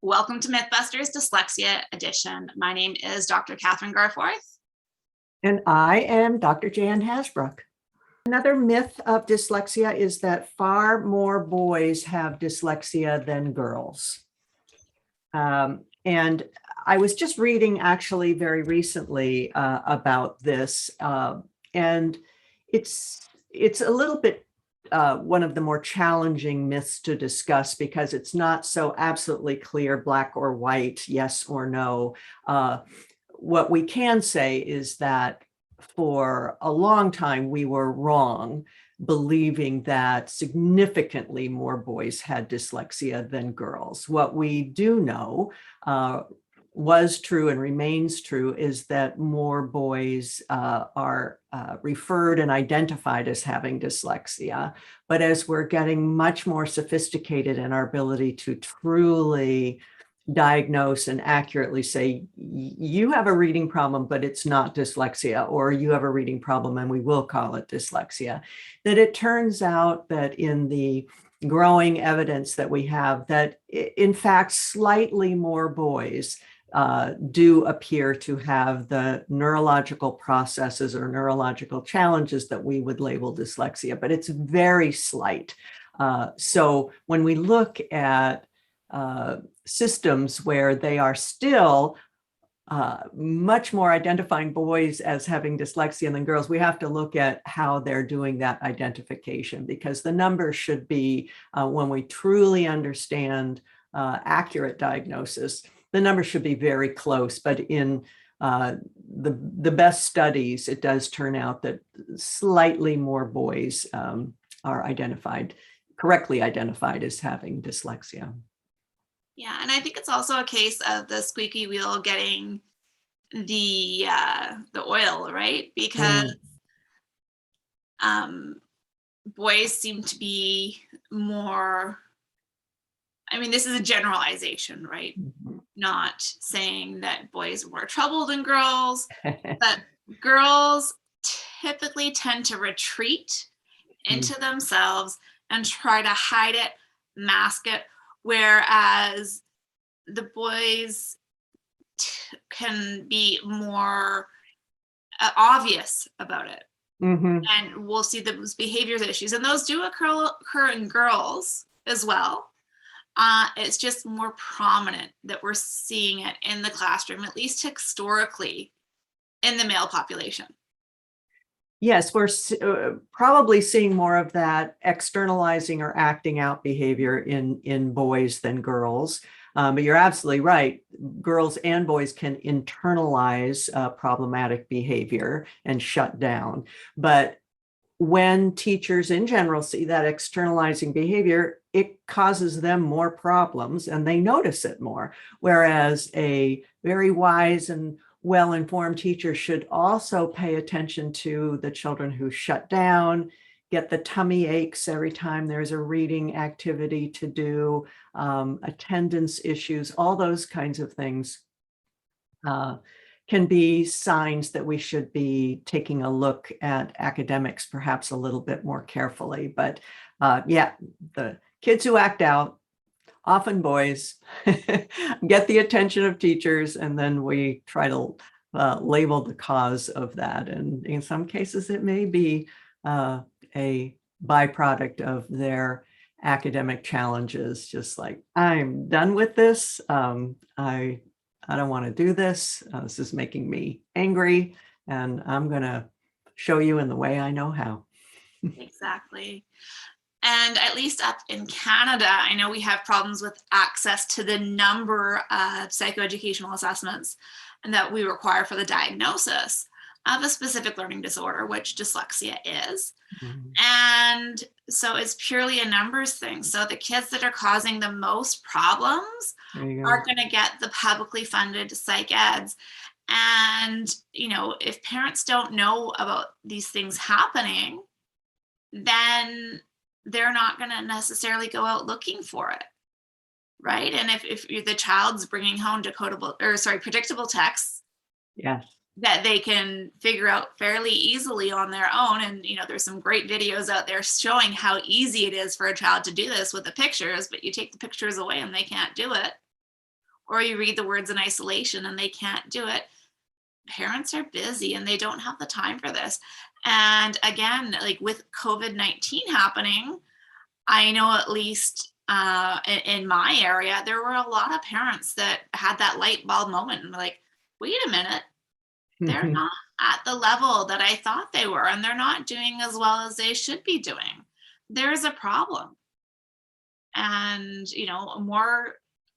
Welcome to Mythbusters Dyslexia Edition. My name is Dr. Kathryn Garforth. And I am Dr. Jan Hasbrouck. Another myth of dyslexia is that far more boys have dyslexia than girls. And I was just reading actually very recently about this, and it's a little bit one of the more challenging myths to discuss because it's not so absolutely clear, black or white, yes or no. What we can say is that for a long time, we were wrong, believing that significantly more boys had dyslexia than girls. What we do know was true and remains true is that more boys are referred and identified as having dyslexia. But as we're getting much more sophisticated in our ability to truly diagnose and accurately say, you have a reading problem, but it's not dyslexia, or you have a reading problem and we will call it dyslexia, that it turns out that in the growing evidence that we have, that in fact, slightly more boys do appear to have the neurological processes or neurological challenges that we would label dyslexia, but it's very slight. So when we look at systems where they are still much more identifying boys as having dyslexia than girls, we have to look at how they're doing that identification, because the numbers should be, when we truly understand accurate diagnosis, the numbers should be very close. But in the best studies, it does turn out that slightly more boys are correctly identified as having dyslexia. Yeah, and I think it's also a case of the squeaky wheel getting the oil, right? Because boys seem to be more, I mean, this is a generalization, right? Not saying that boys are more trouble than girls, but girls typically tend to retreat into themselves and try to hide it, mask it, whereas the boys can be more obvious about it. And we'll see those behaviors issues, and those do occur in girls as well. It's just more prominent that we're seeing it in the classroom, at least historically, in the male population. Yes, we're probably seeing more of that externalizing or acting out behavior in boys than girls. But you're absolutely right. Girls and boys can internalize problematic behavior and shut down. But when teachers in general see that externalizing behavior, it causes them more problems and they notice it more. Whereas a very wise and well-informed teacher should also pay attention to the children who shut down, get the tummy aches every time there's a reading activity to do, attendance issues, all those kinds of things can be signs that we should be taking a look at academics perhaps a little bit more carefully. But yeah, the kids who act out, often boys, get the attention of teachers, and then we try to label the cause of that. And in some cases, it may be a byproduct of their academic challenges, just like, I'm done with this. I don't want to do this. This is making me angry, and I'm going to show you in the way I know how. Exactly. And at least up in Canada, I know we have problems with access to the number of psychoeducational assessments and that we require for the diagnosis of a specific learning disorder, which dyslexia is. And so it's purely a numbers thing. So the kids that are causing the most problems are going to get the publicly funded psych eds. And, you know, if parents don't know about these things happening, then they're not going to necessarily go out looking for it, right? And if the child's bringing home predictable texts, yes, that they can figure out fairly easily on their own, and you know, there's some great videos out there showing how easy it is for a child to do this with the pictures, but you take the pictures away and they can't do it, or you read the words in isolation and they can't do it. Parents are busy and they don't have the time for this. And again, like with COVID-19 happening, I know at least in my area, there were a lot of parents that had that light bulb moment and were like, wait a minute, they're not at the level that I thought they were, and they're not doing as well as they should be doing. There's a problem. And,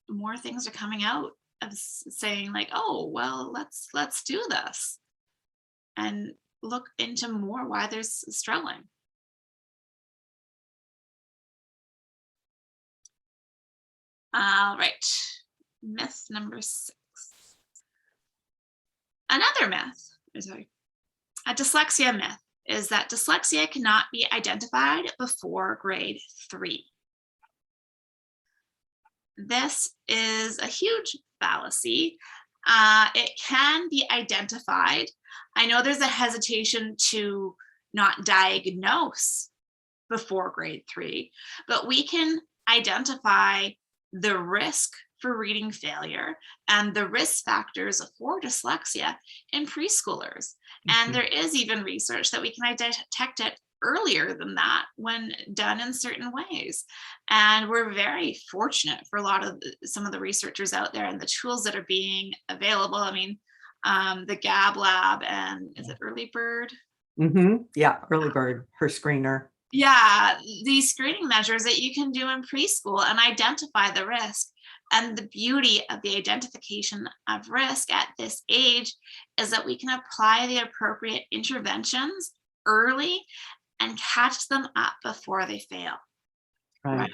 more things are coming out of saying like, oh, well, let's do this and look into more why there's struggling. All right, myth number 6. Another myth, sorry, a dyslexia myth is that dyslexia cannot be identified before grade 3. This is a huge fallacy. It can be identified. I know there's a hesitation to not diagnose before grade 3, but we can identify the risk for reading failure and the risk factors for dyslexia in preschoolers. And there is even research that we can detect it earlier than that when done in certain ways. And we're very fortunate for some of the researchers out there and the tools that are being available. I mean, the Gab Lab and is it Early Bird? Yeah, Early Bird, her screener. Yeah, these screening measures that you can do in preschool and identify the risk. And the beauty of the identification of risk at this age is that we can apply the appropriate interventions early and catch them up before they fail. Right.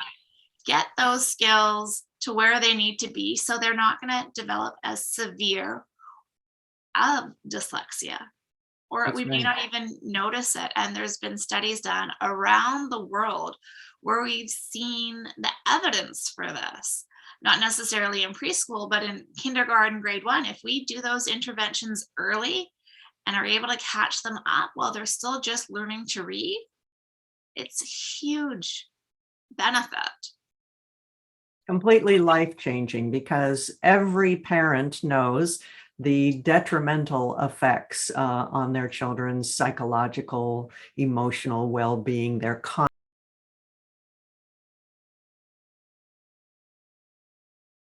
Get those skills to where they need to be so they're not going to develop as severe of dyslexia, or That's we may right. not even notice it. And there's been studies done around the world where we've seen the evidence for this, not necessarily in preschool, but in kindergarten, grade 1. If we do those interventions early and are able to catch them up while they're still just learning to read, it's a huge benefit. Completely life-changing, because every parent knows the detrimental effects on their children's psychological, emotional well-being, their